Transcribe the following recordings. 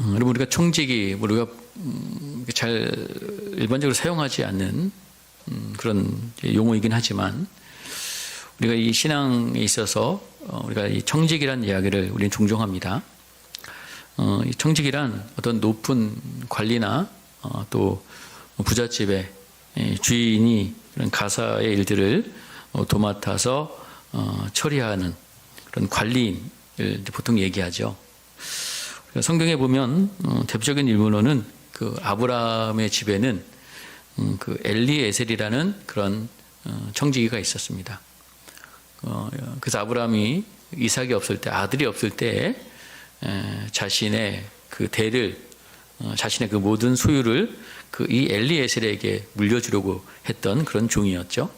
여러분, 우리가 청지기, 우리가 잘 일반적으로 사용하지 않는 그런 용어이긴 하지만, 우리가 이 신앙에 있어서 우리가 이 청지기란 이야기를 우리는 종종 합니다. 이 청지기란 어떤 높은 관리나 또 부잣집의 주인이 그런 가사의 일들을 도맡아서 처리하는 그런 관리인을 보통 얘기하죠. 성경에 보면 대표적인 일본어는 그 아브라함의 집에는 그 엘리에셀이라는 그런 청지기가 있었습니다. 그래서 아브라함이 이삭이 없을 때, 아들이 없을 때 자신의 그 대를, 자신의 그 모든 소유를 그 이 엘리에셀에게 물려주려고 했던 그런 종이었죠.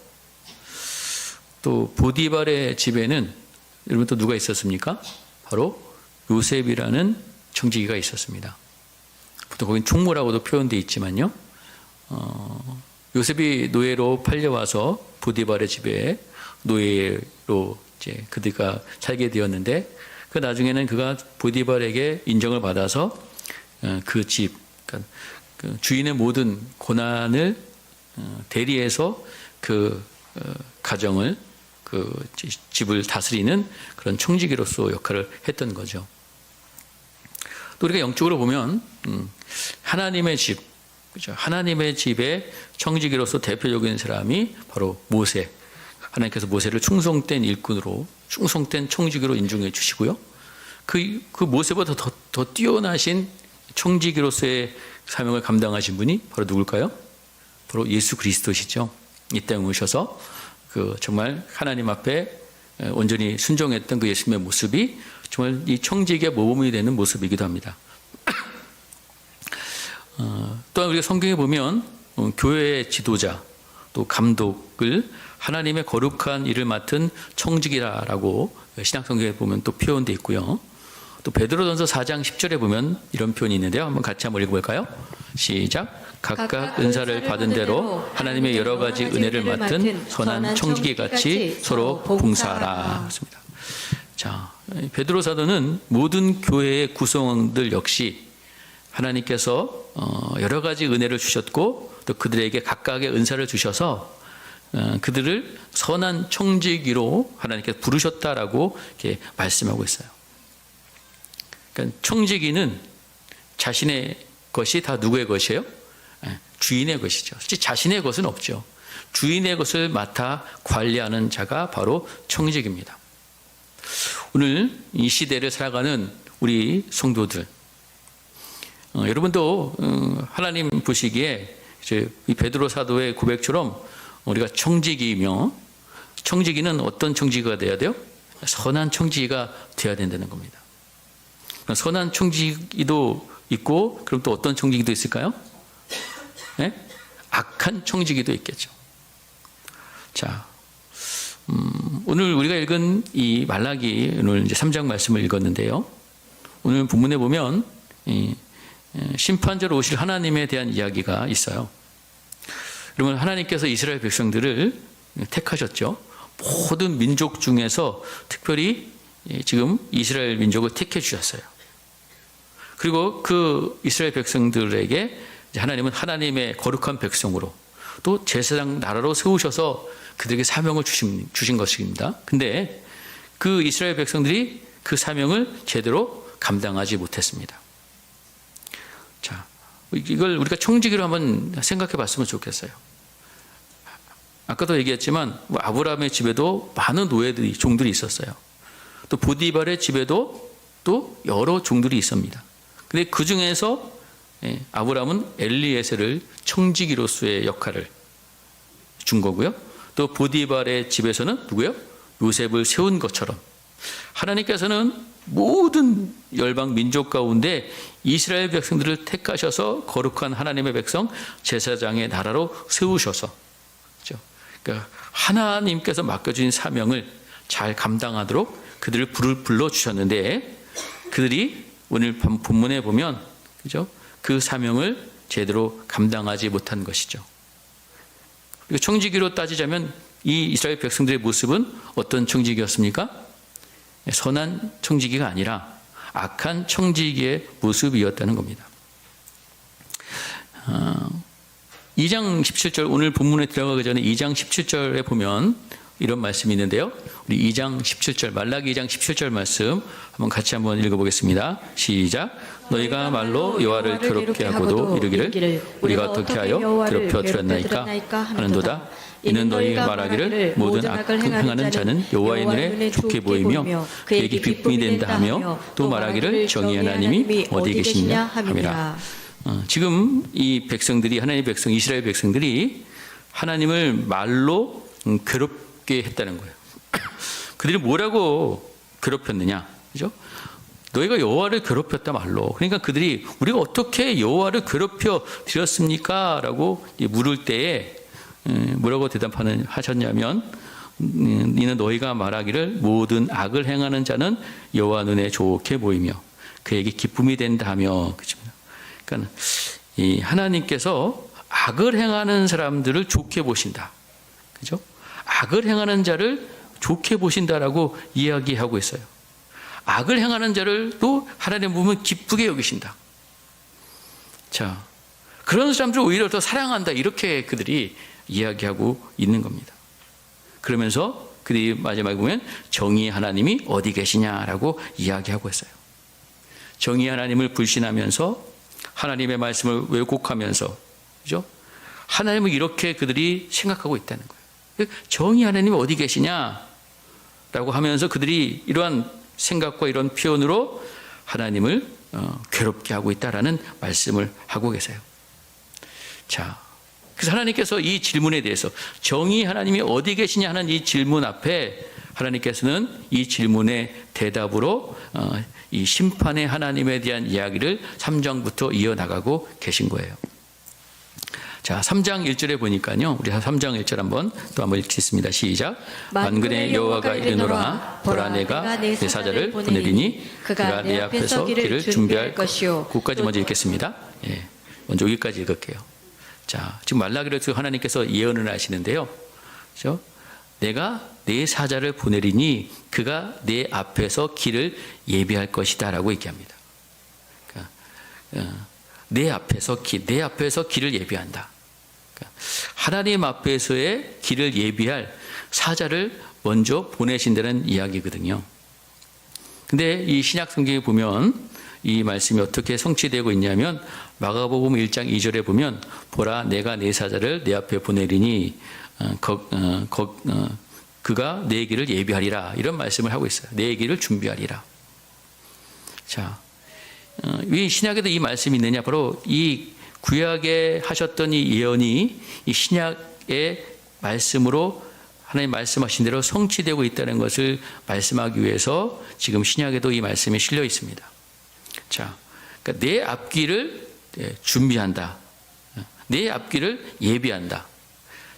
또 보디발의 집에는 여러분 또 누가 있었습니까? 바로 요셉이라는 청지기가 있었습니다. 보통 거긴 총무라고도 표현되어 있지만요. 요셉이 노예로 팔려와서 보디발의 집에 노예로 이제 그가 살게 되었는데, 그 나중에는 그가 보디발에게 인정을 받아서 그 집, 그러니까 그 주인의 모든 고난을 대리해서 그 가정을, 그 집을 다스리는 그런 청지기로서 역할을 했던 거죠. 또 우리가 영적으로 보면 하나님의 집, 그죠? 하나님의 집의 청지기로서 대표적인 사람이 바로 모세. 하나님께서 모세를 충성된 일꾼으로, 충성된 청지기로 인정해 주시고요. 그 모세보다 더 뛰어나신 청지기로서의 사명을 감당하신 분이 바로 누굴까요? 바로 예수 그리스도시죠. 이 땅에 오셔서 그 정말 하나님 앞에 온전히 순종했던 그 예수님의 모습이 정말 이 청지기의 모범이 되는 모습이기도 합니다. 또한 우리가 성경에 보면 교회의 지도자 또 감독을 하나님의 거룩한 일을 맡은 청지기라라고 신약성경에 보면 또 표현되어 있고요. 또 베드로전서 4장 10절에 보면 이런 표현이 있는데요. 한번 같이 한번 읽어볼까요? 시작. 각각 은사를 받은 대로 하나님의 여러 가지 은혜를 맡은 선한 청지기같이 서로 봉사하라. 그렇습니다. 자, 베드로 사도는 모든 교회의 구성원들 역시 하나님께서 여러 가지 은혜를 주셨고 또 그들에게 각각의 은사를 주셔서 그들을 선한 청지기로 하나님께서 부르셨다라고 이렇게 말씀하고 있어요. 그러니까 청지기는 자신의 것이 다 누구의 것이에요? 주인의 것이죠. 실제 자신의 것은 없죠. 주인의 것을 맡아 관리하는 자가 바로 청지기입니다. 오늘 이 시대를 살아가는 우리 성도들, 여러분도 하나님 보시기에 이제 이 베드로 사도의 고백처럼 우리가 청지기이며, 청지기는 어떤 청지기가 돼야 돼요? 선한 청지기가 돼야 된다는 겁니다. 선한 청지기도 있고, 그럼 또 어떤 청지기도 있을까요? 네? 악한 청지기도 있겠죠. 자, 오늘 우리가 읽은 이 말라기, 오늘 이제 3장 말씀을 읽었는데요. 오늘 본문에 보면 심판자로 오실 하나님에 대한 이야기가 있어요. 여러분, 하나님께서 이스라엘 백성들을 택하셨죠. 모든 민족 중에서 특별히 지금 이스라엘 민족을 택해 주셨어요. 그리고 그 이스라엘 백성들에게 하나님은 하나님의 거룩한 백성으로 또 제사장 나라로 세우셔서 그들에게 사명을 주신 것입니다. 근데 그 이스라엘 백성들이 그 사명을 제대로 감당하지 못했습니다. 자, 이걸 우리가 청지기로 한번 생각해 봤으면 좋겠어요. 아까도 얘기했지만 아브라함의 집에도 많은 노예들이, 종들이 있었어요. 또 보디발의 집에도 또 여러 종들이 있습니다. 근데 그 중에서 아브라함은 엘리에셀을 청지기로서의 역할을 준 거고요. 또 보디발의 집에서는 누구요? 요셉을 세운 것처럼 하나님께서는 모든 열방 민족 가운데 이스라엘 백성들을 택하셔서 거룩한 하나님의 백성 제사장의 나라로 세우셔서, 그렇죠? 그러니까 하나님께서 맡겨주신 사명을 잘 감당하도록 그들을 불러주셨는데 그들이 오늘 본문에 보면, 그죠? 그 사명을 제대로 감당하지 못한 것이죠. 그리고 청지기로 따지자면 이 이스라엘 백성들의 모습은 어떤 청지기였습니까? 선한 청지기가 아니라 악한 청지기의 모습이었다는 겁니다. 2장 17절, 오늘 본문에 들어가기 전에 2장 17절에 보면 이런 말씀이 있는데요. 우리 2장 17절, 말라기 2장 17절 말씀 같이 한번 읽어보겠습니다. 시작. 너희가 말로 여호와를 괴롭게 하고도 이르기를 우리가 어떻게 하여 괴롭혀 드렸나이까 하는도다. 이는 너희가 말하기를 모든 악을 행하는 자는 여호와의 눈에 좋게 보이며 그에게 기쁨이 된다 하며 또 말하기를 정의 하나님이 어디 계시냐 함이라. 지금 이 백성들이, 하나님의 백성, 이스라엘 백성들이 하나님을 말로 괴롭게 했다는 거예요. 그들이 뭐라고 괴롭혔느냐, 그죠? 너희가 여호와를 괴롭혔다 말로. 그러니까 그들이 우리가 어떻게 여호와를 괴롭혀 드렸습니까? 라고 물을 때에 뭐라고 하셨냐면, 이는 너희가 말하기를 모든 악을 행하는 자는 여호와 눈에 좋게 보이며 그에게 기쁨이 된다 하며, 그죠? 그러니까 이 하나님께서 악을 행하는 사람들을 좋게 보신다, 그죠? 악을 행하는 자를 좋게 보신다라고 이야기하고 있어요. 악을 행하는 자를 또 하나님 보면 기쁘게 여기신다. 자, 그런 사람들을 오히려 더 사랑한다, 이렇게 그들이 이야기하고 있는 겁니다. 그러면서 그들이 마지막에 보면 정의의 하나님이 어디 계시냐라고 이야기하고 있어요. 정의의 하나님을 불신하면서 하나님의 말씀을 왜곡하면서, 그죠? 하나님을 이렇게 그들이 생각하고 있다는 거예요. 정의 하나님이 어디 계시냐라고 하면서 그들이 이러한 생각과 이런 표현으로 하나님을 괴롭게 하고 있다라는 말씀을 하고 계세요. 자, 그래서 하나님께서 이 질문에 대해서 정의 하나님이 어디 계시냐 하는 이 질문 앞에 하나님께서는 이 질문의 대답으로 이 심판의 하나님에 대한 이야기를 3장부터 이어나가고 계신 거예요. 자, 3장 1절에 보니까요, 우리 3장 1절 한번 읽겠습니다. 시작. 만군의 여호와가 이르노라. 보라, 내가 내 사자를 보내리니 그가 내 앞에서 길을 준비할 것이요. 그까지 먼저 읽겠습니다. 예, 먼저 여기까지 읽을게요. 자, 지금 말라기를 하나님께서 예언을 하시는데요, 그렇죠? 내가 내 사자를 보내리니 그가 내 앞에서 길을 예비할 것이다 라고 얘기합니다. 그러니까 내 앞에서 길을 예비한다. 그러니까 하나님 앞에서의 길을 예비할 사자를 먼저 보내신다는 이야기거든요. 근데 이 신약 성경에 보면 이 말씀이 어떻게 성취되고 있냐면, 마가복음 1장 2절에 보면 보라, 내가 내 사자를 내 앞에 보내리니 그가 내 길을 예비하리라, 이런 말씀을 하고 있어요. 내 길을 준비하리라. 자, 왜 신약에도 이 말씀이 있느냐? 바로 이 구약에 하셨던 이 예언이 이 신약의 말씀으로 하나님 말씀하신 대로 성취되고 있다는 것을 말씀하기 위해서 지금 신약에도 이 말씀이 실려 있습니다. 자, 그러니까 내 앞길을 준비한다. 내 앞길을 예비한다.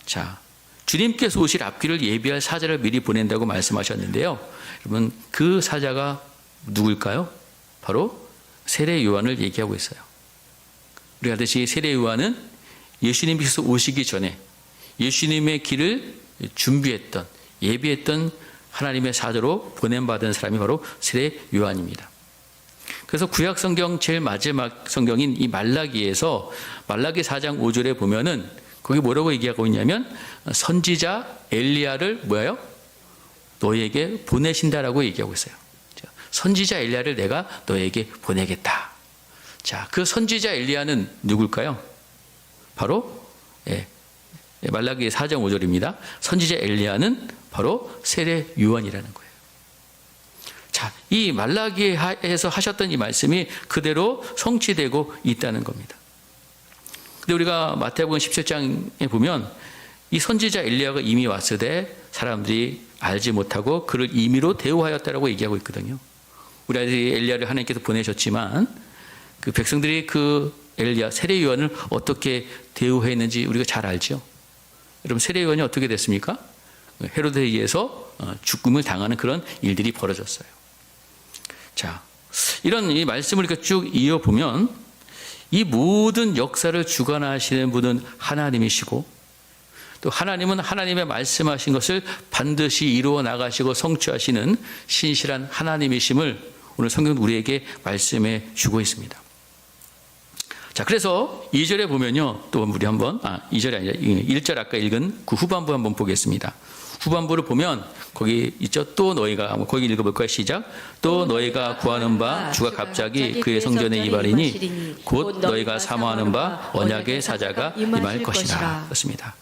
자, 주님께서 오실 앞길을 예비할 사자를 미리 보낸다고 말씀하셨는데요. 여러분, 그 사자가 누굴까요? 바로 세례 요한을 얘기하고 있어요. 우리가 알듯이 세례 요한은 예수님께서 오시기 전에 예수님의 길을 준비했던, 예비했던 하나님의 사자로 보냄받은 사람이 바로 세례 요한입니다. 그래서 구약 성경 제일 마지막 성경인 이 말라기에서 말라기 4장 5절에 보면은 거기 뭐라고 얘기하고 있냐면, 선지자 엘리야를 너에게 보내신다라고 얘기하고 있어요. 선지자 엘리야를 내가 너에게 보내겠다. 자, 그 선지자 엘리야는 누굴까요? 바로 말라기 4장 5절입니다. 선지자 엘리야는 바로 세례 요한이라는 거예요. 자, 이 말라기에서 하셨던 이 말씀이 그대로 성취되고 있다는 겁니다. 근데 우리가 마태복음 17장에 보면 이 선지자 엘리야가 이미 왔을 때 사람들이 알지 못하고 그를 임의로 대우하였다라고 얘기하고 있거든요. 우리 엘리야를 하나님께서 보내셨지만 그 백성들이 그 엘리야, 세례 요한을 어떻게 대우했는지 우리가 잘 알죠. 여러분, 세례 요한이 어떻게 됐습니까? 헤로데에 의해서 죽음을 당하는 그런 일들이 벌어졌어요. 자, 이런 이 말씀을 이렇게 쭉 이어보면 이 모든 역사를 주관하시는 분은 하나님이시고, 또 하나님은 하나님의 말씀하신 것을 반드시 이루어 나가시고 성취하시는 신실한 하나님이심을 오늘 성경은 우리에게 말씀해 주고 있습니다. 자, 그래서 2절에 보면요. 또 우리 한번 2절이 아니라 1절 아까 읽은 그 후반부 한번 보겠습니다. 후반부를 보면 거기 있죠. 또 너희가 거기 읽어볼까요? 시작. 또 너희가 구하는 바 주가 갑자기 그의 성전에 임하리니 곧 너희가 사모하는 바 언약의 사자가 임할 것이라. 그렇습니다.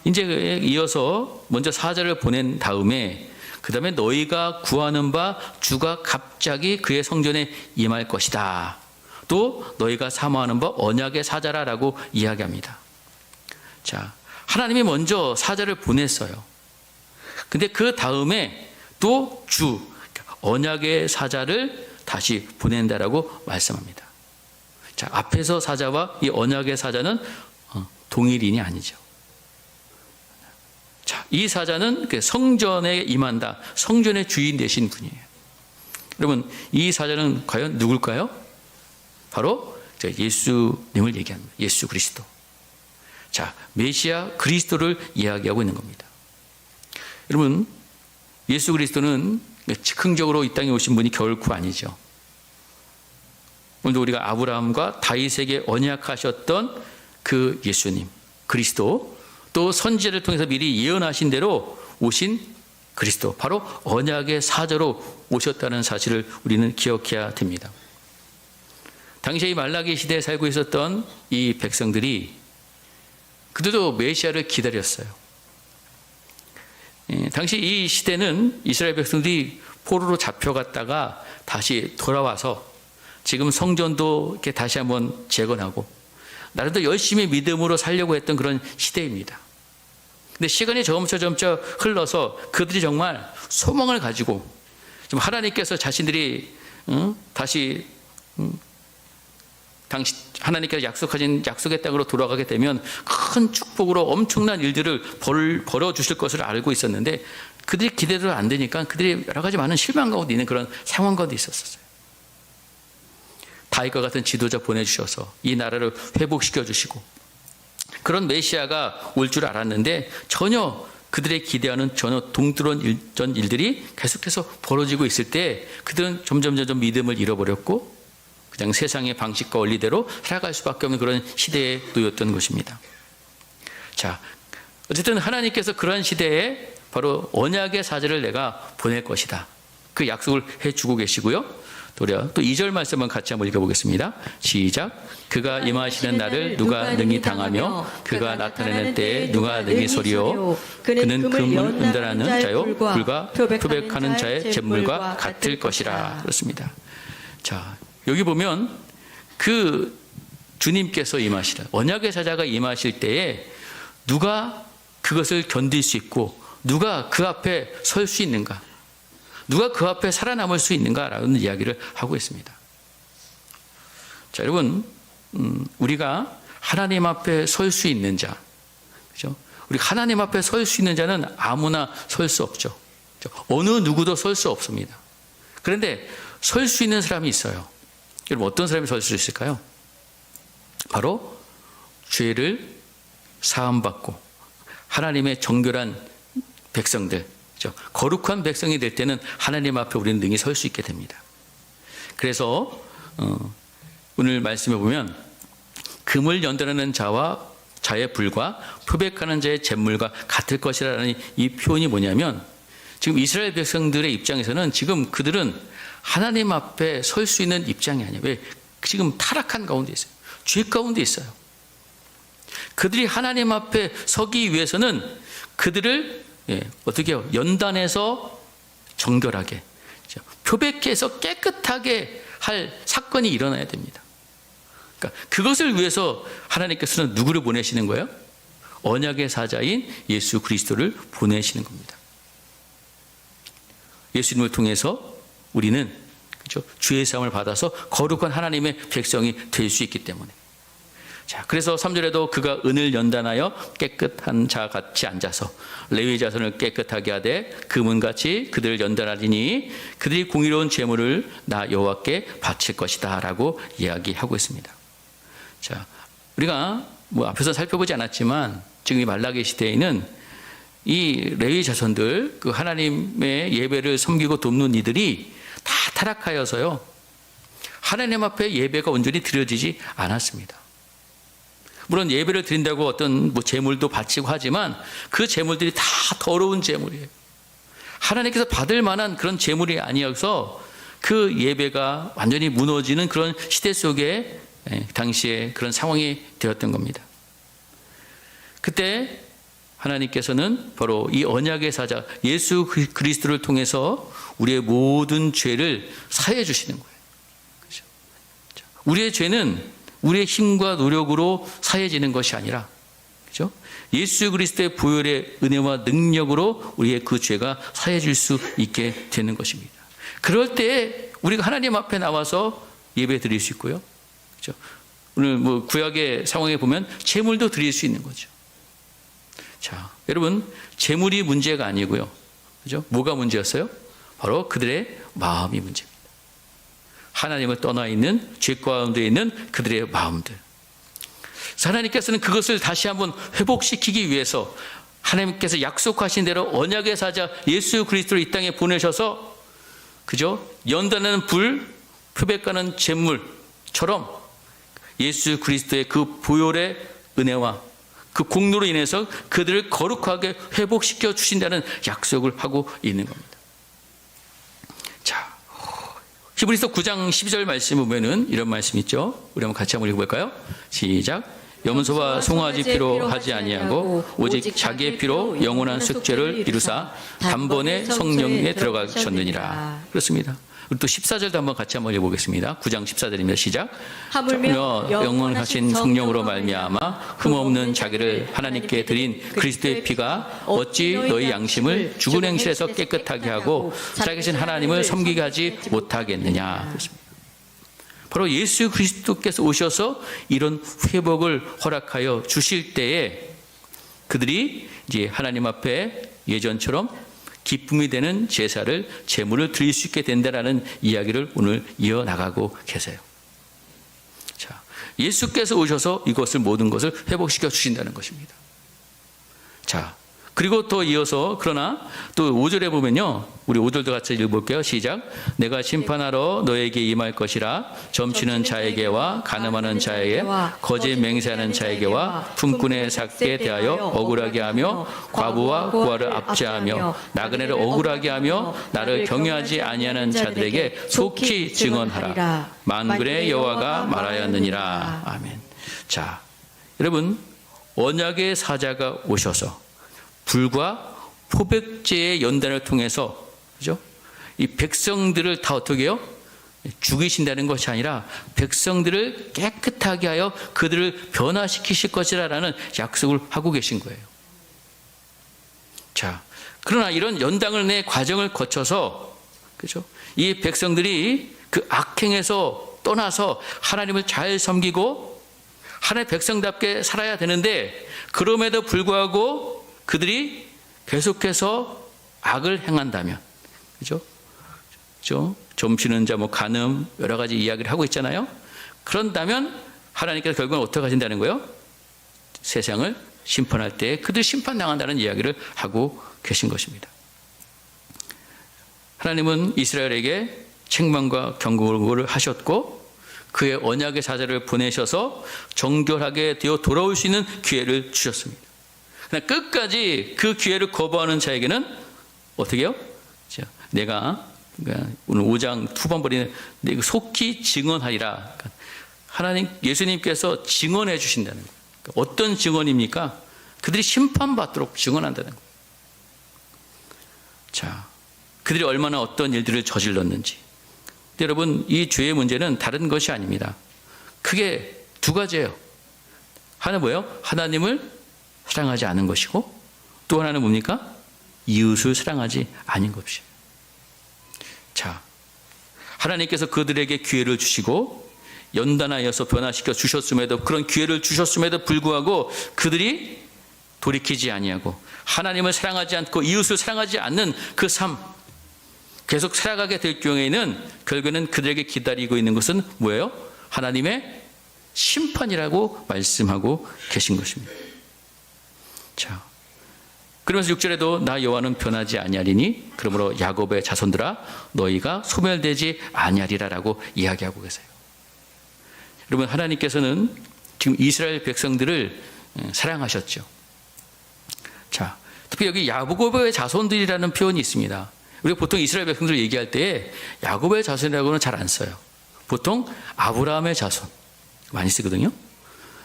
이제 이어서 먼저 사자를 보낸 다음에 그 다음에 너희가 구하는 바 주가 갑자기 그의 성전에 임할 것이다. 또 너희가 사모하는 바 언약의 사자라라고 이야기합니다. 자, 하나님이 먼저 사자를 보냈어요. 근데 그 다음에 또 주, 언약의 사자를 다시 보낸다라고 말씀합니다. 자, 앞에서 사자와 이 언약의 사자는 동일인이 아니죠. 자, 이 사자는 성전에 임한다. 성전의 주인 되신 분이에요. 여러분, 이 사자는 과연 누굴까요? 바로 예수님을 얘기합니다. 예수 그리스도. 자, 메시아 그리스도를 이야기하고 있는 겁니다. 여러분, 예수 그리스도는 즉흥적으로 이 땅에 오신 분이 결코 아니죠. 오늘도 우리가 아브라함과 다윗에게 언약하셨던 그 예수님, 그리스도, 또 선지자를 통해서 미리 예언하신 대로 오신 그리스도, 바로 언약의 사자로 오셨다는 사실을 우리는 기억해야 됩니다. 당시에 이 말라기 시대에 살고 있었던 이 백성들이 그들도 메시아를 기다렸어요. 당시 이 시대는 이스라엘 백성들이 포로로 잡혀갔다가 다시 돌아와서 지금 성전도 이렇게 다시 한번 재건하고 나름대로 열심히 믿음으로 살려고 했던 그런 시대입니다. 근데 시간이 점차 흘러서 그들이 정말 소망을 가지고 좀 하나님께서 자신들이 다시 당시 하나님께서 약속하신 약속의 땅으로 돌아가게 되면 큰 축복으로 엄청난 일들을 벌어주실 것을 알고 있었는데 그들이 기대대로 안 되니까 그들이 여러 가지 많은 실망 가운데 있는 그런 상황 가운데 있었어요. 다윗과 같은 지도자 보내주셔서 이 나라를 회복시켜 주시고 그런 메시아가 올 줄 알았는데 전혀 그들의 기대와는 전혀 동떨어진 일들이 계속해서 벌어지고 있을 때 그들은 점점 믿음을 잃어버렸고 그냥 세상의 방식과 원리대로 살아갈 수밖에 없는 그런 시대에 놓였던 것입니다. 자, 어쨌든 하나님께서 그런 시대에 바로 언약의 사자를 내가 보낼 것이다. 그 약속을 해주고 계시고요. 또 2절 말씀은 같이 한번 읽어보겠습니다. 시작. 그가 임하시는 날을 누가 능히 당하며 그가 나타내는 때에 누가 능히 서리요. 그는 금을 은단하는 자요 불과 표백하는 자의 잿물과 같을 것이라. 그렇습니다. 자, 여기 보면 그 주님께서 임하시라 언약의 사자가 임하실 때에 누가 그것을 견딜 수 있고 누가 그 앞에 설 수 있는가, 누가 그 앞에 살아남을 수 있는가라는 이야기를 하고 있습니다. 자, 여러분, 우리가 하나님 앞에 설 수 있는 자, 그죠? 우리 하나님 앞에 설 수 있는 자는 아무나 설 수 없죠. 어느 누구도 설 수 없습니다. 그런데 설 수 있는 사람이 있어요. 여러분, 어떤 사람이 설 수 있을까요? 바로 죄를 사함받고 하나님의 정결한 백성들, 거룩한 백성이 될 때는 하나님 앞에 우리는 능히 설 수 있게 됩니다. 그래서 오늘 말씀에 보면 금을 연단하는 자의 불과 표백하는 자의 잿물과 같을 것이라는 이 표현이 뭐냐면 지금 이스라엘 백성들의 입장에서는 지금 그들은 하나님 앞에 설 수 있는 입장이 아니에요. 왜? 지금 타락한 가운데 있어요. 죄 가운데 있어요. 그들이 하나님 앞에 서기 위해서는 그들을 어떻게 해요? 연단해서 정결하게, 표백해서 깨끗하게 할 사건이 일어나야 됩니다. 그러니까 그것을 위해서 하나님께서는 누구를 보내시는 거예요? 언약의 사자인 예수 그리스도를 보내시는 겁니다. 예수님을 통해서 우리는 주의 사함을 받아서 거룩한 하나님의 백성이 될 수 있기 때문에. 자, 그래서 3절에도 그가 은을 연단하여 깨끗한 자 같이 앉아서 레위 자손을 깨끗하게 하되 금은같이 그들을 연단하리니 그들이 공의로운 제물을 나 여호와께 바칠 것이다 라고 이야기하고 있습니다. 자, 우리가 앞에서 살펴보지 않았지만 지금 이 말라기 시대에는 이 레위 자손들, 그 하나님의 예배를 섬기고 돕는 이들이 다 타락하여서요, 하나님 앞에 예배가 온전히 드려지지 않았습니다. 물론 예배를 드린다고 어떤 제물도 바치고 하지만 그 제물들이 다 더러운 제물이에요. 하나님께서 받을 만한 그런 제물이 아니어서 그 예배가 완전히 무너지는 그런 시대 속에 당시에 그런 상황이 되었던 겁니다. 그때 하나님께서는 바로 이 언약의 사자 예수 그리스도를 통해서 우리의 모든 죄를 사해 주시는 거예요. 그렇죠? 우리의 죄는 우리의 힘과 노력으로 사해지는 것이 아니라, 그렇죠? 예수 그리스도의 보혈의 은혜와 능력으로 우리의 그 죄가 사해질 수 있게 되는 것입니다. 그럴 때 우리가 하나님 앞에 나와서 예배 드릴 수 있고요. 그렇죠? 오늘 구약의 상황에 보면 제물도 드릴 수 있는 거죠. 자, 여러분, 제물이 문제가 아니고요. 그죠? 뭐가 문제였어요? 바로 그들의 마음이 문제입니다. 하나님을 떠나 있는 죄 가운데 있는 그들의 마음들. 하나님께서는 그것을 다시 한번 회복시키기 위해서 하나님께서 약속하신 대로 언약의 사자 예수 그리스도를 이 땅에 보내셔서, 그죠? 연단하는 불, 표백하는 잿물처럼 예수 그리스도의 그 보혈의 은혜와 그 공로로 인해서 그들을 거룩하게 회복시켜 주신다는 약속을 하고 있는 겁니다. 자, 히브리서 9장 12절 말씀 보면은 이런 말씀 있죠. 우리 한번 같이 한번 읽어볼까요? 시작. 염소와 송아지 피로 하지 아니하고 오직 자기의 피로 영원한 숙제를 이루사 단번에 성령에 들어가셨느니라. 그렇습니다. 또 14절도 한번 같이 한번 읽어보겠습니다. 9장 14절입니다. 시작. 하물며 영원하신 성령으로 말미암아 흠없는 자기를 하나님께 드린 그리스도의 피가 어찌 너희 양심을 죽은 행실에서 깨끗하게 하고 살아계신 하나님을 섬기게 하지 못하겠느냐. 그렇습니다. 바로 예수 그리스도께서 오셔서 이런 회복을 허락하여 주실 때에 그들이 이제 하나님 앞에 예전처럼 기쁨이 되는 제사를 제물을 드릴 수 있게 된다라는 이야기를 오늘 이어나가고 계세요. 자, 예수께서 오셔서 이것을 모든 것을 회복시켜 주신다는 것입니다. 자, 그리고 또 이어서 그러나 또 5절에 보면요. 우리 5절도 같이 읽어볼게요. 시작. 내가 심판하러 너에게 임할 것이라 점치는 자에게와 가늠하는 자에게 거짓 맹세하는 자에게와 품꾼의 삭에 대하여 억울하게 하며 과부와 고아를 압제하며 나그네를 억울하게 하며 나를 경외하지 아니하는 자들에게 속히 증언하라. 만군의 여호와가 말하였느니라. 아멘. 자, 여러분, 언약의 사자가 오셔서 불과 포백제의 연단을 통해서, 그죠? 이 백성들을 다 어떻게 해요? 죽이신다는 것이 아니라 백성들을 깨끗하게 하여 그들을 변화시키실 것이라는 약속을 하고 계신 거예요. 자, 그러나 이런 연단의 과정을 거쳐서, 그죠? 이 백성들이 그 악행에서 떠나서 하나님을 잘 섬기고 하나님의 백성답게 살아야 되는데, 그럼에도 불구하고 그들이 계속해서 악을 행한다면, 그죠? 점치는 자, 간음, 여러 가지 이야기를 하고 있잖아요. 그런다면 하나님께서 결국은 어떻게 하신다는 거예요? 세상을 심판할 때 그들 심판당한다는 이야기를 하고 계신 것입니다. 하나님은 이스라엘에게 책망과 경고를 하셨고 그의 언약의 사자를 보내셔서 정결하게 되어 돌아올 수 있는 기회를 주셨습니다. 그러나 끝까지 그 기회를 거부하는 자에게는 어떻게 해요? 내가 오늘 5장 후반부에 내가 속히 증언하리라. 하나님, 예수님께서 증언해 주신다는 거예요. 어떤 증언입니까? 그들이 심판받도록 증언한다는 거예요. 자, 그들이 얼마나 어떤 일들을 저질렀는지. 여러분, 이 죄의 문제는 다른 것이 아닙니다. 크게 두 가지예요. 하나는 뭐예요? 하나님을 사랑하지 않은 것이고, 또 하나는 뭡니까? 이웃을 사랑하지 않은 것이에요. 자, 하나님께서 그들에게 기회를 주시고 연단하여서 변화시켜 주셨음에도, 그런 기회를 주셨음에도 불구하고 그들이 돌이키지 아니하고 하나님을 사랑하지 않고 이웃을 사랑하지 않는 그 삶, 계속 살아가게 될 경우에는 결국에는 그들에게 기다리고 있는 것은 뭐예요? 하나님의 심판이라고 말씀하고 계신 것입니다. 자, 그러면서 6절에도 나 여호와는 변하지 아니하리니 그러므로 야곱의 자손들아 너희가 소멸되지 아니하리라라고 이야기하고 계세요. 여러분, 하나님께서는 지금 이스라엘 백성들을 사랑하셨죠. 자, 특히 여기 야곱의 자손들이라는 표현이 있습니다. 우리가 보통 이스라엘 백성들을 얘기할 때 야곱의 자손이라고는 잘 안 써요. 보통 아브라함의 자손 많이 쓰거든요.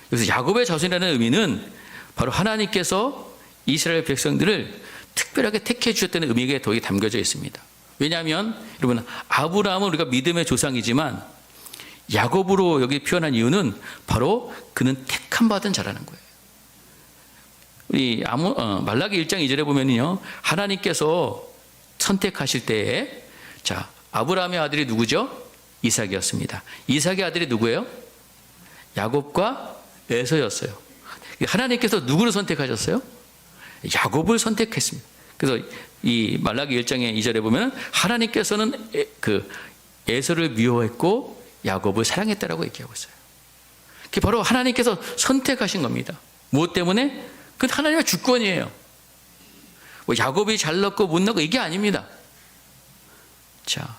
그래서 야곱의 자손이라는 의미는 바로 하나님께서 이스라엘 백성들을 특별하게 택해 주셨다는 의미가 거기에 담겨져 있습니다. 왜냐하면 여러분, 아브라함은 우리가 믿음의 조상이지만 야곱으로 여기 표현한 이유는 바로 그는 택함 받은 자라는 거예요. 우리 말라기 1장 2절에 보면요, 하나님께서 선택하실 때에 자, 아브라함의 아들이 누구죠? 이삭이었습니다. 이삭의 아들이 누구예요? 야곱과 에서였어요. 하나님께서 누구를 선택하셨어요? 야곱을 선택했습니다. 그래서 이 말라기 1장의 2절에 보면 하나님께서는 에서를 미워했고 야곱을 사랑했다라고 얘기하고 있어요. 그게 바로 하나님께서 선택하신 겁니다. 무엇 때문에? 그건 하나님의 주권이에요. 뭐 야곱이 잘 낳고 못 낳고 이게 아닙니다. 자,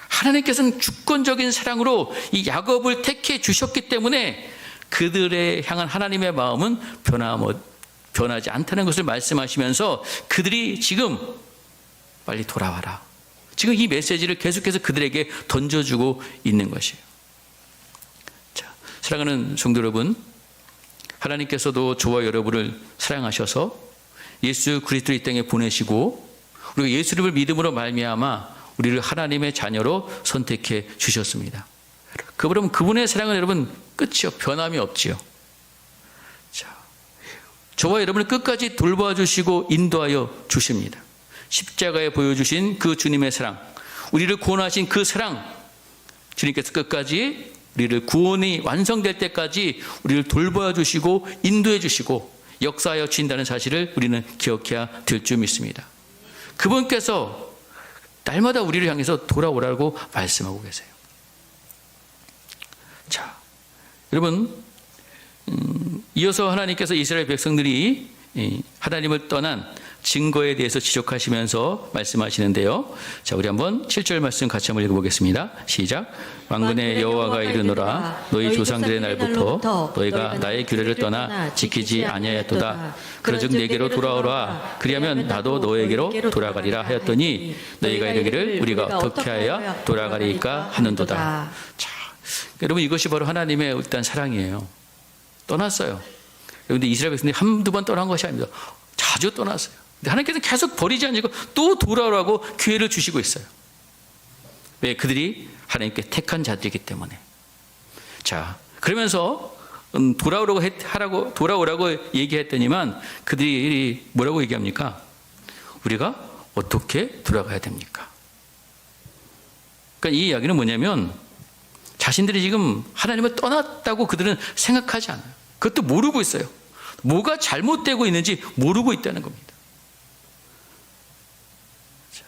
하나님께서는 주권적인 사랑으로 이 야곱을 택해 주셨기 때문에 그들의 향한 하나님의 마음은 변하지 않다는 것을 말씀하시면서 그들이 지금 빨리 돌아와라. 지금 이 메시지를 계속해서 그들에게 던져주고 있는 것이에요. 자, 사랑하는 성도 여러분, 하나님께서도 저와 여러분을 사랑하셔서 예수 그리스도를 이 땅에 보내시고 우리가 예수를 믿음으로 말미암아 우리를 하나님의 자녀로 선택해 주셨습니다. 그러면 그분의 사랑은 여러분 끝이요, 변함이 없지요. 자, 저와 여러분을 끝까지 돌봐주시고 인도하여 주십니다. 십자가에 보여주신 그 주님의 사랑, 우리를 구원하신 그 사랑, 주님께서 끝까지 우리를 구원이 완성될 때까지 우리를 돌봐 주시고 인도해 주시고 역사하여 주신다는 사실을 우리는 기억해야 될 줄 믿습니다. 그분께서 날마다 우리를 향해서 돌아오라고 말씀하고 계세요. 자, 여러분, 이어서 하나님께서 이스라엘 백성들이 하나님을 떠난 증거에 대해서 지적하시면서 말씀하시는데요. 자, 우리 한번 7절 말씀 같이 한번 읽어보겠습니다. 시작. 만군의 여호와가 이르노라 너희 조상들의 날부터 너희가 나의 규례를 떠나 지키지 아니하였도다. 그러즉 내게로 돌아오라. 그리하면 나도 너에게로 돌아가리라 하였더니 너희가 이르기를 우리가 어떻게 하여 돌아가리까 하는도다. 자, 여러분, 이것이 바로 하나님의 일단 사랑이에요. 떠났어요. 그런데 이스라엘 백성들이 한두 번 떠난 것이 아닙니다. 자주 떠났어요. 근데 하나님께서 계속 버리지 않고 또 돌아오라고 기회를 주시고 있어요. 왜? 그들이 하나님께 택한 자들이기 때문에. 자, 그러면서 돌아오라고 얘기했더니만 그들이 뭐라고 얘기합니까? 우리가 어떻게 돌아가야 됩니까? 그러니까 이 이야기는 뭐냐면 자신들이 지금 하나님을 떠났다고 그들은 생각하지 않아요. 그것도 모르고 있어요. 뭐가 잘못되고 있는지 모르고 있다는 겁니다. 자,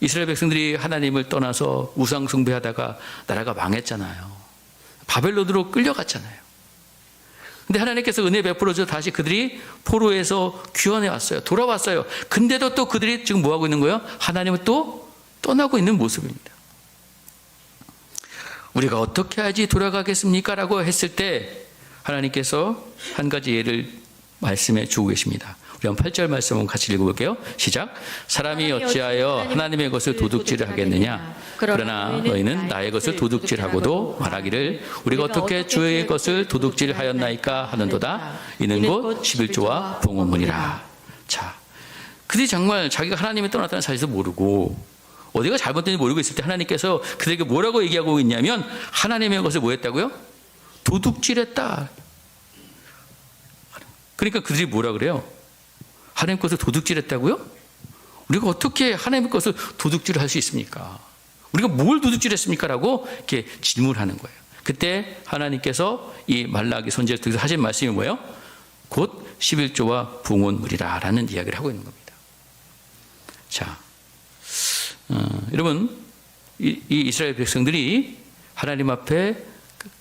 이스라엘 백성들이 하나님을 떠나서 우상 숭배하다가 나라가 망했잖아요. 바벨론으로 끌려갔잖아요. 근데 하나님께서 은혜 베풀어서 다시 그들이 포로에서 귀환해 왔어요. 돌아왔어요. 근데도 또 그들이 지금 뭐 하고 있는 거예요? 하나님을 또 떠나고 있는 모습입니다. 우리가 어떻게 해야지 돌아가겠습니까? 라고 했을 때 하나님께서 한 가지 예를 말씀해 주고 계십니다. 우리 한 8절 말씀 한번 같이 읽어볼게요. 시작. 사람이 어찌하여 하나님의 것을 도둑질을 하겠느냐? 그러나 너희는 나의 것을 도둑질하고도 말하기를 우리가 어떻게 주의 것을 도둑질하였나이까 하는도다. 이는 곧 11조와 봉헌문이라. 자, 그들이 정말 자기가 하나님을 떠났다는 사실도 모르고 어디가 잘못된지 모르고 있을 때 하나님께서 그들에게 뭐라고 얘기하고 있냐면 하나님의 것을 뭐 했다고요? 도둑질했다. 그러니까 그들이 뭐라 그래요? 하나님 것을 도둑질했다고요? 우리가 어떻게 하나님의 것을 도둑질을 할 수 있습니까? 우리가 뭘 도둑질했습니까? 라고 이렇게 질문하는 거예요. 그때 하나님께서 이 말라기 선지자를 통해서 하신 말씀이 뭐예요? 곧 11조와 봉헌물이라 라는 이야기를 하고 있는 겁니다. 자, 여러분, 이 이스라엘 백성들이 하나님 앞에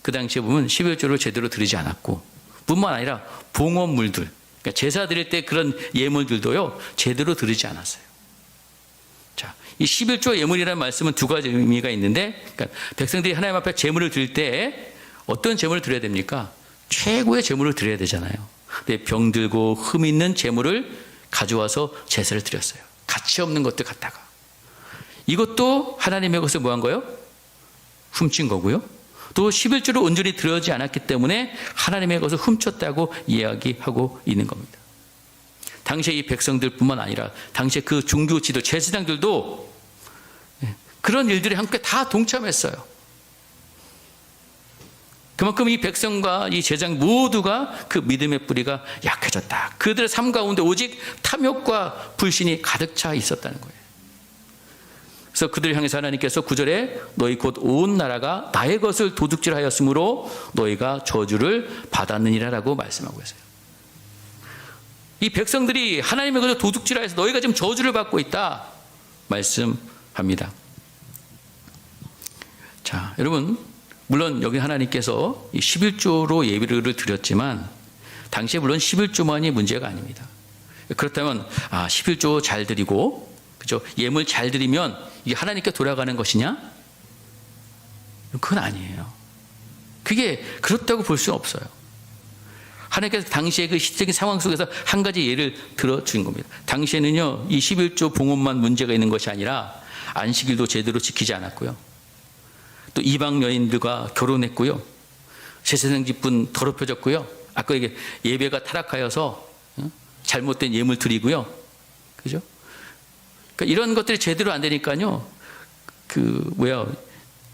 그 당시에 보면 11조를 제대로 드리지 않았고 뿐만 아니라 봉헌물들, 그러니까 제사 드릴 때 그런 예물들도요, 제대로 드리지 않았어요. 자, 이 11조 예물이라는 말씀은 두 가지 의미가 있는데, 그러니까 백성들이 하나님 앞에 제물을 드릴 때 어떤 제물을 드려야 됩니까? 최고의 제물을 드려야 되잖아요. 근데 병들고 흠 있는 제물을 가져와서 제사를 드렸어요. 가치 없는 것들 갖다가. 이것도 하나님의 것을 뭐 한 거예요? 훔친 거고요. 또 11조를 온전히 드려지 않았기 때문에 하나님의 것을 훔쳤다고 이야기하고 있는 겁니다. 당시에 이 백성들뿐만 아니라 당시에 그 종교 지도 제사장들도 그런 일들에 함께 다 동참했어요. 그만큼 이 백성과 이 제사장 모두가 그 믿음의 뿌리가 약해졌다. 그들의 삶 가운데 오직 탐욕과 불신이 가득 차 있었다는 거예요. 그래서 그들을 향해서 하나님께서 9절에 너희 곧 온 나라가 나의 것을 도둑질하였으므로 너희가 저주를 받았느니라라고 말씀하고 있어요. 이 백성들이 하나님의 것을 도둑질하여서 너희가 지금 저주를 받고 있다 말씀합니다. 자, 여러분, 물론 여기 하나님께서 이 11조로 예배를 드렸지만 당시에 물론 11조만이 문제가 아닙니다. 그렇다면 11조 잘 드리고 그죠? 예물 잘 드리면 이게 하나님께 돌아가는 것이냐? 그건 아니에요. 그게 그렇다고 볼 수 없어요. 하나님께서 당시의 그 시적인 상황 속에서 한 가지 예를 들어준 겁니다. 당시에는요, 이 11조 봉헌만 문제가 있는 것이 아니라 안식일도 제대로 지키지 않았고요. 또 이방 여인들과 결혼했고요. 제사장 집은 더럽혀졌고요. 아까 이게 예배가 타락하여서 잘못된 예물 드리고요. 그죠? 그러니까 이런 것들이 제대로 안 되니까요.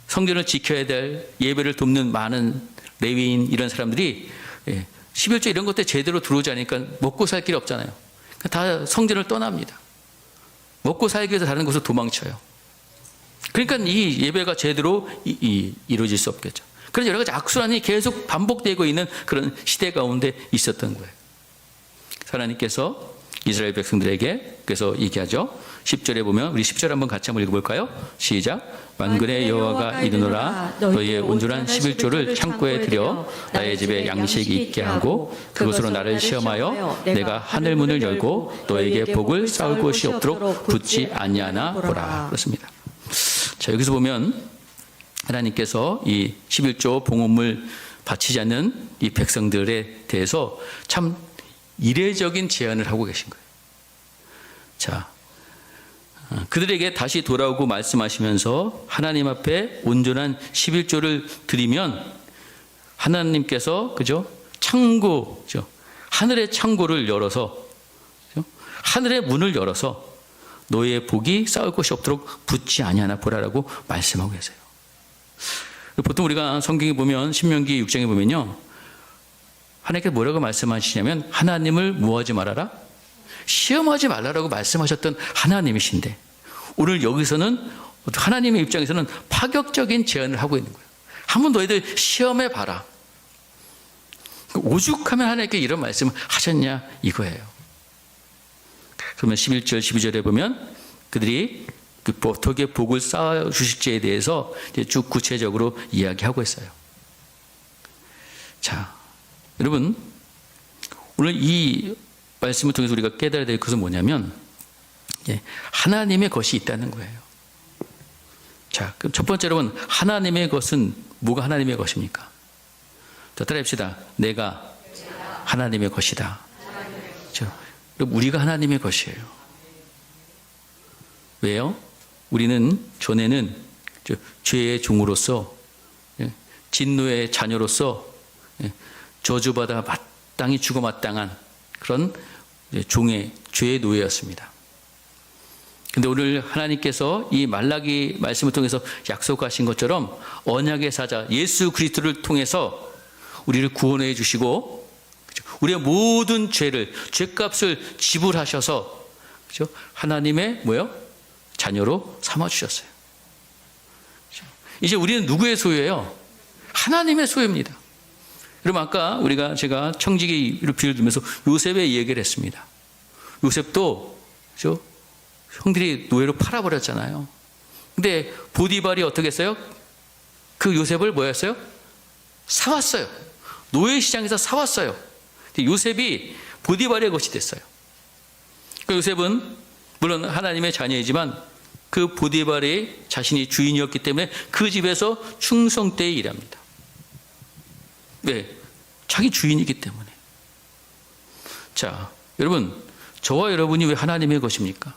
성전을 지켜야 될 예배를 돕는 많은 레위인 이런 사람들이 11조 이런 것들 제대로 들어오지 않으니까 먹고 살 길이 없잖아요. 그러니까 다 성전을 떠납니다. 먹고 살기 위해서 다른 곳으로 도망쳐요. 그러니까 이 예배가 제대로 이루어질 수 없겠죠. 그런 여러 가지 악순환이 계속 반복되고 있는 그런 시대 가운데 있었던 거예요. 하나님께서 이스라엘 백성들에게 그래서 얘기하죠. 10절에 보면 우리 10절 한번 같이 한번 읽어볼까요? 시작. 만군의 여호와가 이르노라 너희의 온전한 11조를 창고에 들여 나의 집에 양식이 있게 하고 그것으로 나를 시험하여 내가 하늘 문을 열고 너에게 복을 쌓을 곳이 없도록 붙지 아니하나 보라. 그렇습니다. 자, 여기서 보면 하나님께서 이 11조 봉헌물 바치지 않는 이 백성들에 대해서 참 이례적인 제안을 하고 계신 거예요. 자, 그들에게 다시 돌아오고 말씀하시면서 하나님 앞에 온전한 11조를 드리면 하나님께서 그죠? 창고죠. 하늘의 창고를 열어서 그죠? 하늘의 문을 열어서 너희의 복이 쌓을 곳이 없도록 붙지 아니하나 보라라고 말씀하고 계세요. 보통 우리가 성경에 보면 신명기 6장에 보면요. 하나님께서 뭐라고 말씀하시냐면 하나님을 뭐하지 말아라? 시험하지 말라라고 말씀하셨던 하나님이신데 오늘 여기서는 하나님의 입장에서는 파격적인 제안을 하고 있는 거예요. 한번 너희들 시험해 봐라. 오죽하면 하나님께 이런 말씀을 하셨냐 이거예요. 그러면 11절 12절에 보면 그들이 어떻게 복을 쌓아 주실지에 대해서 쭉 구체적으로 이야기하고 있어요. 자, 여러분 오늘 이 말씀을 통해서 우리가 깨달아야 될 것은 뭐냐면 하나님의 것이 있다는 거예요. 자, 그럼 첫 번째로는 하나님의 것은 뭐가 하나님의 것입니까? 자, 따라합시다. 내가 하나님의 것이다. 우리가 하나님의 것이에요. 왜요? 우리는 전에는 죄의 종으로서 진노의 자녀로서 저주받아 마땅히 죽어 마땅한 그런 죄의 노예였습니다. 근데 오늘 하나님께서 이 말라기 말씀을 통해서 약속하신 것처럼 언약의 사자 예수 그리스도를 통해서 우리를 구원해 주시고 우리의 모든 죄값을 지불하셔서 그렇죠? 하나님의 자녀로 삼아 주셨어요. 이제 우리는 누구의 소유예요? 하나님의 소유입니다. 여러분 아까 제가 청지기를 비유를 들면서 요셉의 얘기를 했습니다. 요셉도 그렇죠? 형들이 노예로 팔아버렸잖아요. 근데 보디발이 어떻게 했어요? 그 요셉을 뭐였어요? 사왔어요. 노예 시장에서 사왔어요. 요셉이 보디발의 것이 됐어요. 그 요셉은 물론 하나님의 자녀이지만 그 보디발의 자신이 주인이었기 때문에 그 집에서 충성되이 일합니다. 왜? 자기 주인이기 때문에. 자, 여러분, 저와 여러분이 왜 하나님의 것입니까?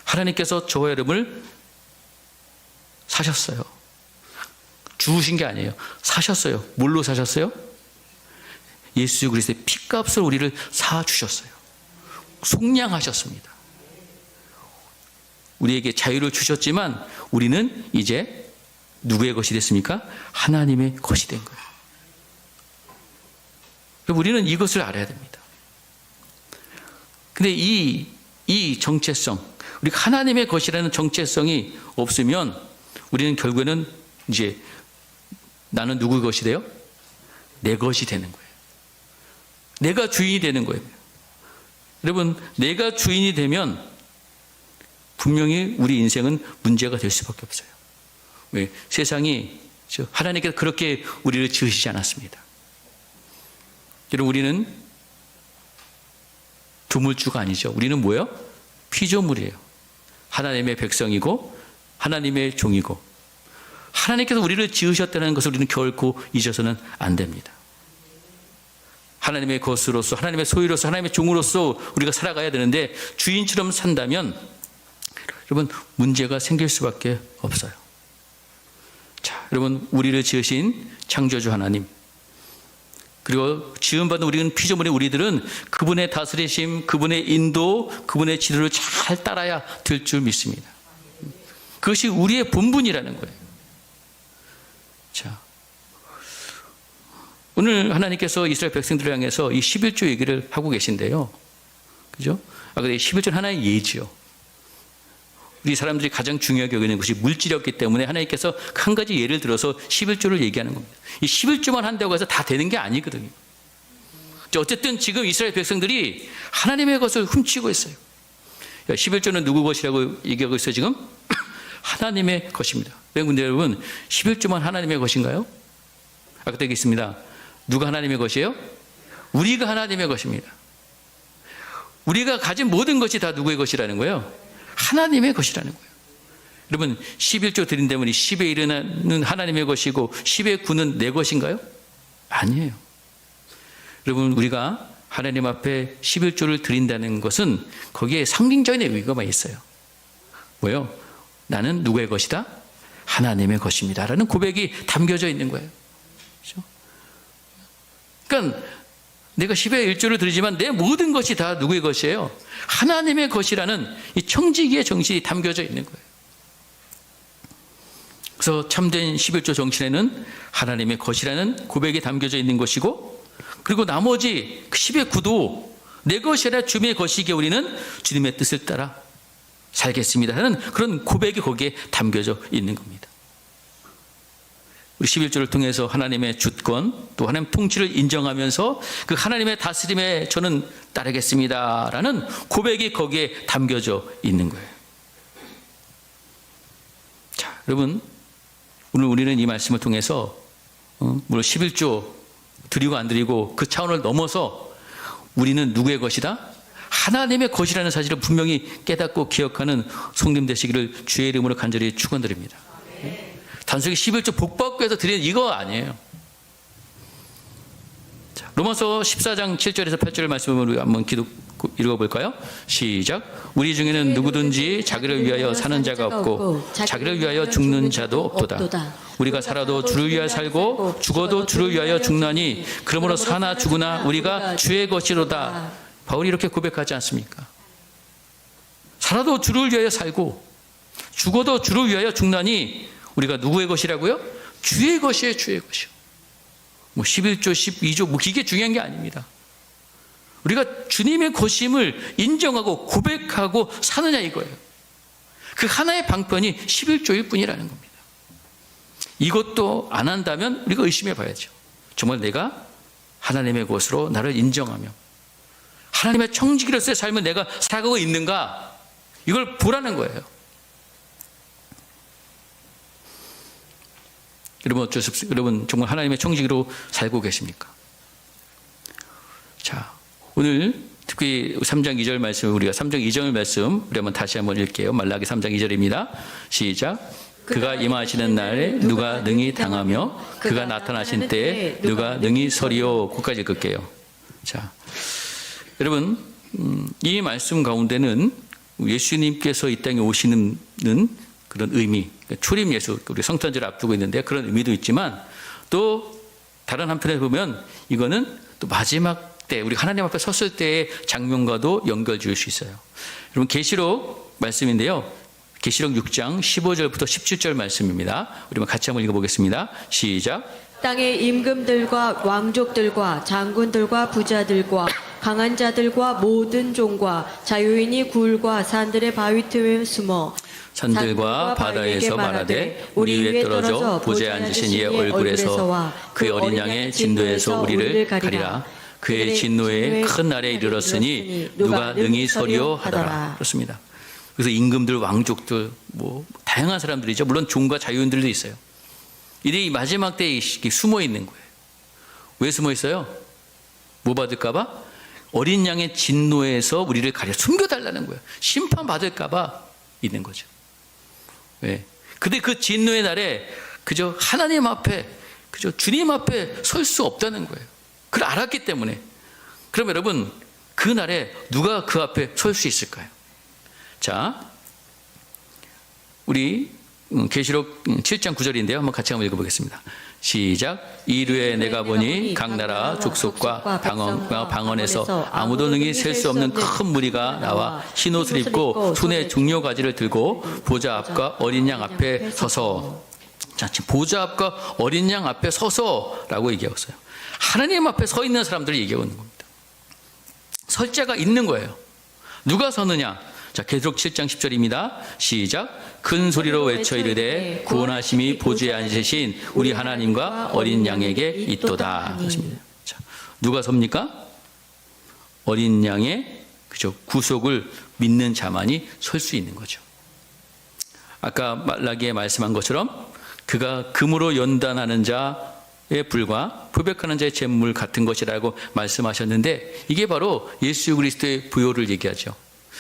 하나님께서 저와 여러분을 사셨어요. 주우신 게 아니에요. 사셨어요. 뭘로 사셨어요? 예수 그리스도의 피값을 우리를 사주셨어요. 속량하셨습니다. 우리에게 자유를 주셨지만 우리는 이제 누구의 것이 됐습니까? 하나님의 것이 된 거예요. 우리는 이것을 알아야 됩니다. 근데 이 정체성, 우리가 하나님의 것이라는 정체성이 없으면 우리는 결국에는 이제 나는 누구의 것이 돼요? 내 것이 되는 거예요. 내가 주인이 되는 거예요. 여러분, 내가 주인이 되면 분명히 우리 인생은 문제가 될 수밖에 없어요. 왜? 세상이 하나님께서 그렇게 우리를 지으시지 않았습니다. 여러분, 우리는 두물주가 아니죠. 우리는 뭐예요? 피조물이에요. 하나님의 백성이고 하나님의 종이고 하나님께서 우리를 지으셨다는 것을 우리는 결코 잊어서는 안 됩니다. 하나님의 것으로서, 하나님의 소유로서, 하나님의 종으로서 우리가 살아가야 되는데 주인처럼 산다면 여러분 문제가 생길 수밖에 없어요. 자, 여러분 우리를 지으신 창조주 하나님, 그리고 지음받은 우리는 피조물의 우리들은 그분의 다스리심, 그분의 인도, 그분의 지도를 잘 따라야 될 줄 믿습니다. 그것이 우리의 본분이라는 거예요. 자, 오늘 하나님께서 이스라엘 백성들을 향해서 이 11조 얘기를 하고 계신데요. 그죠? 근데 11조는 하나의 예지요. 우리 사람들이 가장 중요하게 여기는 것이 물질이었기 때문에 하나님께서 한 가지 예를 들어서 11조를 얘기하는 겁니다. 이 11조만 한다고 해서 다 되는 게 아니거든요. 어쨌든 지금 이스라엘 백성들이 하나님의 것을 훔치고 있어요. 11조는 누구 것이라고 얘기하고 있어요, 지금? 하나님의 것입니다. 근데 여러분, 11조만 하나님의 것인가요? 아까 얘기했습니다. 누가 하나님의 것이에요? 우리가 하나님의 것입니다. 우리가 가진 모든 것이 다 누구의 것이라는 거예요? 하나님의 것이라는 거예요. 여러분 11조 드린다면 이 10의 1은 하나님의 것이고 10의 9는 내 것인가요? 아니에요. 여러분 우리가 하나님 앞에 11조를 드린다는 것은 거기에 상징적인 의미가 있어요. 뭐요? 나는 누구의 것이다? 하나님의 것입니다 라는 고백이 담겨져 있는 거예요. 그렇죠? 그러니까 내가 10의 1조를 드리지만 내 모든 것이 다 누구의 것이에요? 하나님의 것이라는 이 청지기의 정신이 담겨져 있는 거예요. 그래서 참된 11조 정신에는 하나님의 것이라는 고백이 담겨져 있는 것이고, 그리고 나머지 10의 9도 내 것이 아니라 주님의 것이기에 우리는 주님의 뜻을 따라 살겠습니다 하는 그런 고백이 거기에 담겨져 있는 겁니다. 우리 11조를 통해서 하나님의 주권 또 하나님 통치를 인정하면서 그 하나님의 다스림에 저는 따르겠습니다라는 고백이 거기에 담겨져 있는 거예요. 자, 여러분 오늘 우리는 이 말씀을 통해서 물론 11조 드리고 안 드리고 그 차원을 넘어서 우리는 누구의 것이다? 하나님의 것이라는 사실을 분명히 깨닫고 기억하는 성님 되시기를 주의 이름으로 간절히 축원드립니다. 단순히 11조 복받고 해서 드리는 이거 아니에요. 자, 로마서 14장 7절에서 8절 말씀을 우리 한번 읽어볼까요? 시작. 우리 중에는 누구든지 자기를 위하여 사는 자가 없고 자기를 위하여 죽는 자도 없도다. 우리가 살아도 주를 위하여 살고 죽어도 주를 위하여 죽나니 그러므로 사나 죽으나 우리가 주의 것이로다. 바울이 이렇게 고백하지 않습니까? 살아도 주를 위하여 살고 죽어도 주를 위하여 죽나니 우리가 누구의 것이라고요? 주의 것이에요. 주의 것이요. 11조 12조 이게 중요한 게 아닙니다. 우리가 주님의 것임을 인정하고 고백하고 사느냐 이거예요. 그 하나의 방편이 11조일 뿐이라는 겁니다. 이것도 안 한다면 우리가 의심해 봐야죠. 정말 내가 하나님의 것으로 나를 인정하며 하나님의 청지기로서의 삶을 내가 살아가고 있는가, 이걸 보라는 거예요. 여러분 어쩔 수 없어요. 여러분 정말 하나님의 청지기로 살고 계십니까? 자, 오늘 특히 3장 2절 말씀, 우리가 3장 2절 말씀 우리 한번 다시 한번 읽게요. 말라기 3장 2절입니다. 시작. 그가 임하시는 날에 누가 능히 당하며 그가 나타나신 때에 누가 능히 서리요. 거기까지 읽을게요. 자, 여러분, 이 말씀 가운데는 예수님께서 이 땅에 오시는 그런 의미, 초림 예수, 우리 성탄절을 앞두고 있는데 그런 의미도 있지만 또 다른 한편에 보면 이거는 또 마지막 때, 우리 하나님 앞에 섰을 때의 장면과도 연결 지을 수 있어요. 여러분, 계시록 말씀인데요. 계시록 6장 15절부터 17절 말씀입니다. 우리 같이 한번 읽어보겠습니다. 시작. 땅의 임금들과 왕족들과 장군들과 부자들과 강한 자들과 모든 종과 자유인이 굴과 산들의 바위 틈에 숨어 산들과 바다에서 말하되 우리 위에 떨어져 보좌에 앉으신 이의 얼굴에서 그의 어린 양의 진노에서 우리를 가리라. 그의 진노의 큰 날에 이르렀으니 누가 능히 서리요 하더라. 그렇습니다. 그래서 임금들, 왕족들, 뭐 다양한 사람들이죠. 물론 종과 자유인들도 있어요. 이들이 마지막 때에 숨어 있는 거예요. 왜 숨어 있어요? 뭐 받을까 봐? 어린 양의 진노에서 우리를 가려 숨겨달라는 거예요. 심판받을까 봐 있는 거죠. 왜? 근데 그 진노의 날에 그저 하나님 앞에, 그저 주님 앞에 설 수 없다는 거예요. 그걸 알았기 때문에. 그럼 여러분, 그 날에 누가 그 앞에 설 수 있을까요? 자, 우리 계시록 7장 9절인데요. 한번 같이 한번 읽어보겠습니다. 시작. 이르에 내가 보니 각 나라 족속과 방언에서 아무도 능히 셀 수 없는 큰 무리가 나와 흰 옷을 입고 손에 중요가지를 들고 보좌 앞과 어린 양 앞에 서서. 자, 지금 보좌 앞과 어린 양 앞에 서서라고 얘기하고 있어요. 하나님 앞에 서 있는 사람들을 얘기하고 있는 겁니다. 설자가 있는 거예요. 누가 서느냐? 자, 계시록 7장 10절입니다. 시작. 큰 소리로 외쳐 이르되 구원하심이 보좌에 앉으신 우리 하나님과 어린 양에게 있도다. 그렇습니다. 자, 누가 섭니까? 어린 양의 그죠 구속을 믿는 자만이 설 수 있는 거죠. 아까 말라기에 말씀한 것처럼 그가 금으로 연단하는 자에 불과 표백하는 자의 재물 같은 것이라고 말씀하셨는데 이게 바로 예수 그리스도의 부요를 얘기하죠.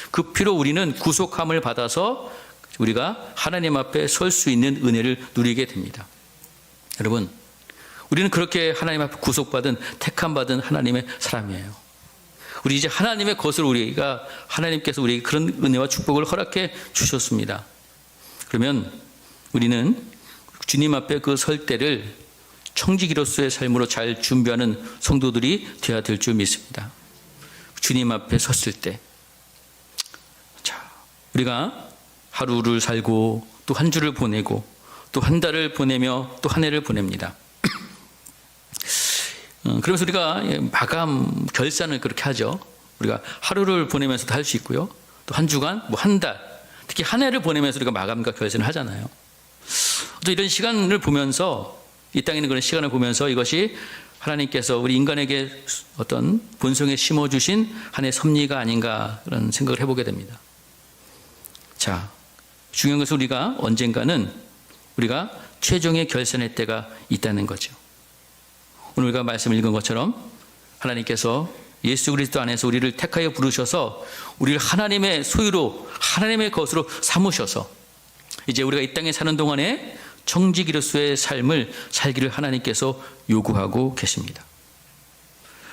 그 피로 우리는 구속함을 받아서 우리가 하나님 앞에 설 수 있는 은혜를 누리게 됩니다. 여러분, 우리는 그렇게 하나님 앞에 구속받은 택함받은 하나님의 사람이에요. 우리 이제 하나님의 것을 우리가 하나님께서 우리에게 그런 은혜와 축복을 허락해 주셨습니다. 그러면 우리는 주님 앞에 그 설 때를 청지기로서의 삶으로 잘 준비하는 성도들이 되어야 될 줄 믿습니다. 주님 앞에 섰을 때 우리가 하루를 살고 또 한 주를 보내고 또 한 달을 보내며 또 한 해를 보냅니다. 그러면서 우리가 마감 결산을 그렇게 하죠. 우리가 하루를 보내면서도 할 수 있고요. 또 한 주간, 뭐 한 달, 특히 한 해를 보내면서 우리가 마감과 결산을 하잖아요. 또 이런 시간을 보면서 이 땅에 있는 그런 시간을 보면서 이것이 하나님께서 우리 인간에게 어떤 본성에 심어주신 하나의 섭리가 아닌가 그런 생각을 해보게 됩니다. 자, 중요한 것은 우리가 언젠가는 우리가 최종의 결산의 때가 있다는 거죠. 오늘 우리가 말씀 읽은 것처럼 하나님께서 예수 그리스도 안에서 우리를 택하여 부르셔서 우리를 하나님의 소유로 하나님의 것으로 삼으셔서 이제 우리가 이 땅에 사는 동안에 청지기로서의 삶을 살기를 하나님께서 요구하고 계십니다.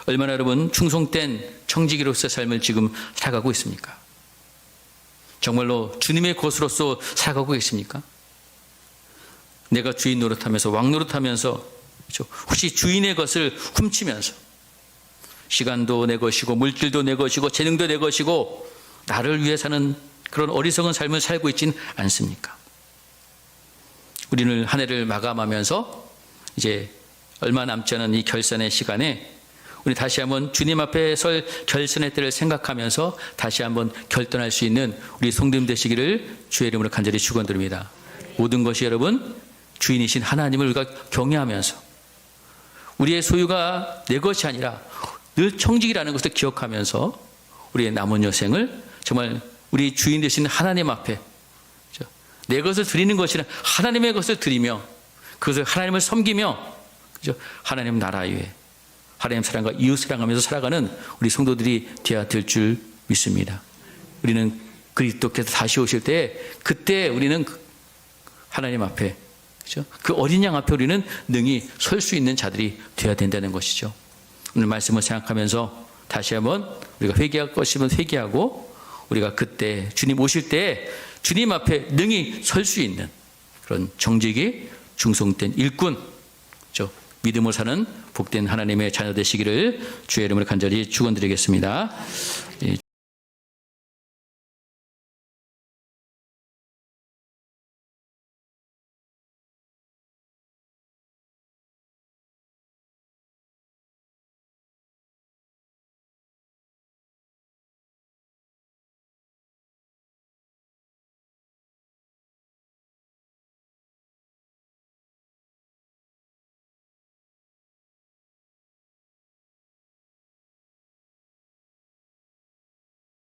얼마나 여러분 충성된 청지기로서의 삶을 지금 살아가고 있습니까? 정말로 주님의 것으로서 살아가고 계십니까? 내가 주인 노릇하면서 왕 노릇하면서 그렇죠? 혹시 주인의 것을 훔치면서 시간도 내 것이고 물질도 내 것이고 재능도 내 것이고 나를 위해 사는 그런 어리석은 삶을 살고 있지는 않습니까? 우리는 한 해를 마감하면서 이제 얼마 남지 않은 이 결산의 시간에 우리 다시 한번 주님 앞에 설 결산의 때를 생각하면서 다시 한번 결단할 수 있는 우리 성도님 되시기를 주의 이름으로 간절히 축원드립니다. 모든 것이 여러분 주인이신 하나님을 우리가 경외하면서 우리의 소유가 내 것이 아니라 늘 청직이라는 것을 기억하면서 우리의 남은 여생을 정말 우리 주인 되신 하나님 앞에 내 것을 드리는 것이 아니라 하나님의 것을 드리며 그것을 하나님을 섬기며 하나님 나라 위에 하나님 사랑과 이웃 사랑하면서 살아가는 우리 성도들이 되어야 될 줄 믿습니다. 우리는 그리스도께서 다시 오실 때 그때 우리는 하나님 앞에, 그렇죠? 그 어린 양 앞에 우리는 능히 설 수 있는 자들이 되어야 된다는 것이죠. 오늘 말씀을 생각하면서 다시 한번 우리가 회개할 것이면 회개하고, 우리가 그때 주님 오실 때 주님 앞에 능히 설 수 있는 그런 정직이 충성된 일꾼, 그렇죠? 믿음을 사는 복된 하나님의 자녀 되시기를 주의 이름으로 간절히 축원드리겠습니다.